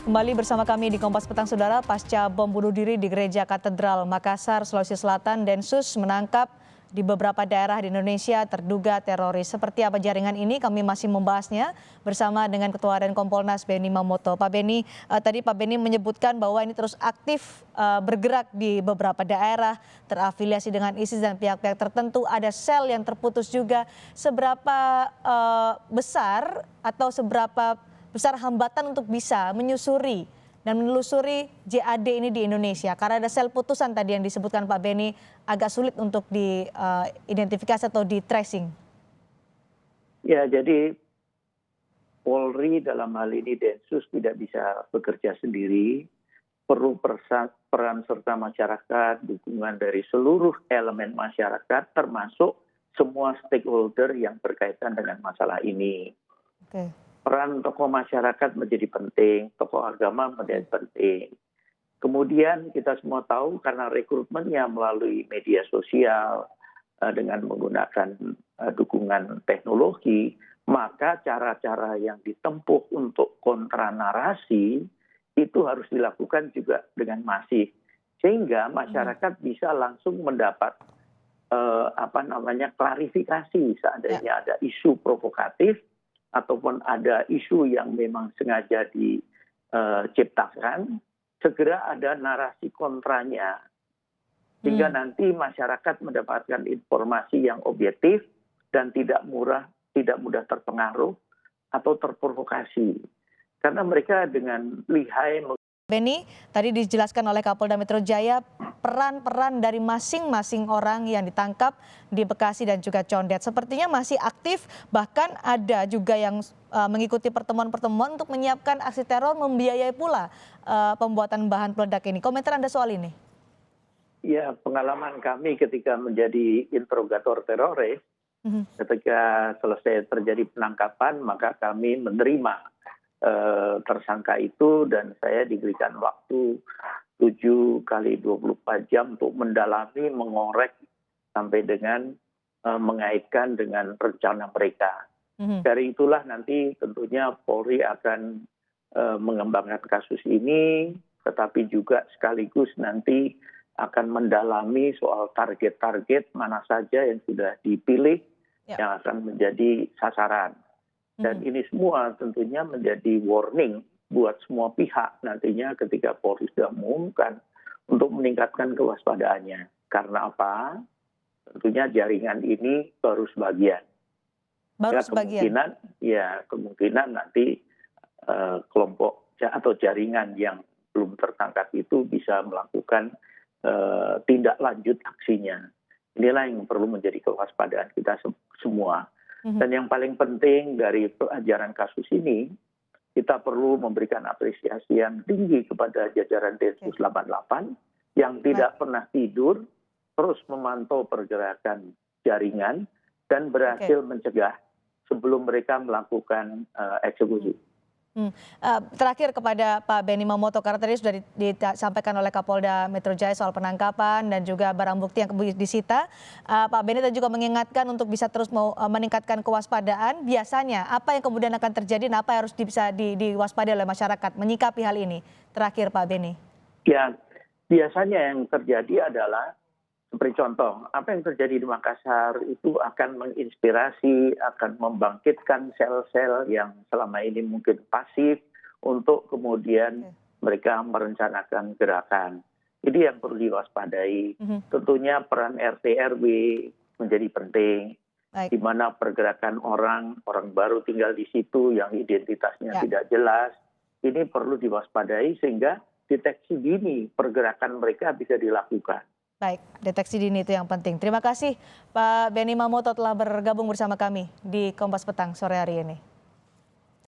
Kembali bersama kami di Kompas Petang, Saudara. Pasca bom bunuh diri di Gereja Katedral Makassar, Sulawesi Selatan, Densus menangkap di beberapa daerah di Indonesia terduga teroris. Seperti apa jaringan ini? Kami masih membahasnya bersama dengan Ketua Harian Kompolnas Benny Mamoto. Pak Benny, tadi Pak Benny menyebutkan bahwa ini terus aktif bergerak di beberapa daerah, terafiliasi dengan ISIS dan pihak-pihak tertentu. Ada sel yang terputus juga. Seberapa besar atau seberapa besar hambatan untuk bisa menyusuri dan menelusuri JAD ini di Indonesia? Karena ada sel putusan tadi yang disebutkan Pak Benny, agak sulit untuk diidentifikasi atau di tracing. Ya, jadi Polri dalam hal ini Densus tidak bisa bekerja sendiri, perlu peran serta masyarakat, dukungan dari seluruh elemen masyarakat termasuk semua stakeholder yang berkaitan dengan masalah ini. Oke. Peran tokoh masyarakat menjadi penting, tokoh agama menjadi penting. Kemudian kita semua tahu karena rekrutmennya melalui media sosial dengan menggunakan dukungan teknologi, maka cara-cara yang ditempuh untuk kontra narasi itu harus dilakukan juga dengan masif, sehingga masyarakat bisa langsung mendapat klarifikasi seandainya ada isu provokatif ataupun ada isu yang memang sengaja diciptakan, segera ada narasi kontranya. Sehingga nanti masyarakat mendapatkan informasi yang objektif dan tidak mudah terpengaruh atau terprovokasi. Karena mereka dengan lihai. Benny, tadi dijelaskan oleh Kapolda Metro Jaya peran-peran dari masing-masing orang yang ditangkap di Bekasi dan juga Condet. Sepertinya masih aktif, bahkan ada juga yang mengikuti pertemuan-pertemuan untuk menyiapkan aksi teror, membiayai pula pembuatan bahan peledak ini. Komentar Anda soal ini? Ya, pengalaman kami ketika menjadi interrogator teroris, ketika selesai terjadi penangkapan, maka kami menerima tersangka itu dan saya diberikan waktu 7 kali 24 jam untuk mendalami, mengorek sampai dengan mengaitkan dengan rencana mereka. Dari itulah nanti tentunya Polri akan mengembangkan kasus ini, tetapi juga sekaligus nanti akan mendalami soal target-target mana saja yang sudah dipilih yang akan menjadi sasaran. Dan ini semua tentunya menjadi warning buat semua pihak nantinya ketika Polri sudah mengumumkan untuk meningkatkan kewaspadaannya. Karena apa? Tentunya jaringan ini baru sebagian. Kemungkinan nanti kelompok atau jaringan yang belum tertangkap itu bisa melakukan tindak lanjut aksinya. Inilah yang perlu menjadi kewaspadaan kita semua. Dan yang paling penting dari pelajaran kasus ini, kita perlu memberikan apresiasi yang tinggi kepada jajaran Densus 88 yang tidak pernah tidur, terus memantau pergerakan jaringan dan berhasil mencegah sebelum mereka melakukan eksekusi. Terakhir kepada Pak Benny Mamoto, karena tadi sudah disampaikan oleh Kapolda Metro Jaya soal penangkapan dan juga barang bukti yang disita. Pak Benny tadi juga mengingatkan untuk bisa terus meningkatkan kewaspadaan. Biasanya apa yang kemudian akan terjadi dan apa yang harus bisa diwaspadai oleh masyarakat menyikapi hal ini? Terakhir Pak Benny. Ya, biasanya yang terjadi adalah seperti contoh, apa yang terjadi di Makassar itu akan menginspirasi, akan membangkitkan sel-sel yang selama ini mungkin pasif untuk kemudian mereka merencanakan gerakan. Ini yang perlu diwaspadai. Tentunya peran RT RW menjadi penting, di mana pergerakan orang baru tinggal di situ yang identitasnya tidak jelas. Ini perlu diwaspadai sehingga deteksi dini pergerakan mereka bisa dilakukan. Baik, deteksi dini itu yang penting. Terima kasih Pak Benny Mamoto telah bergabung bersama kami di Kompas Petang sore hari ini.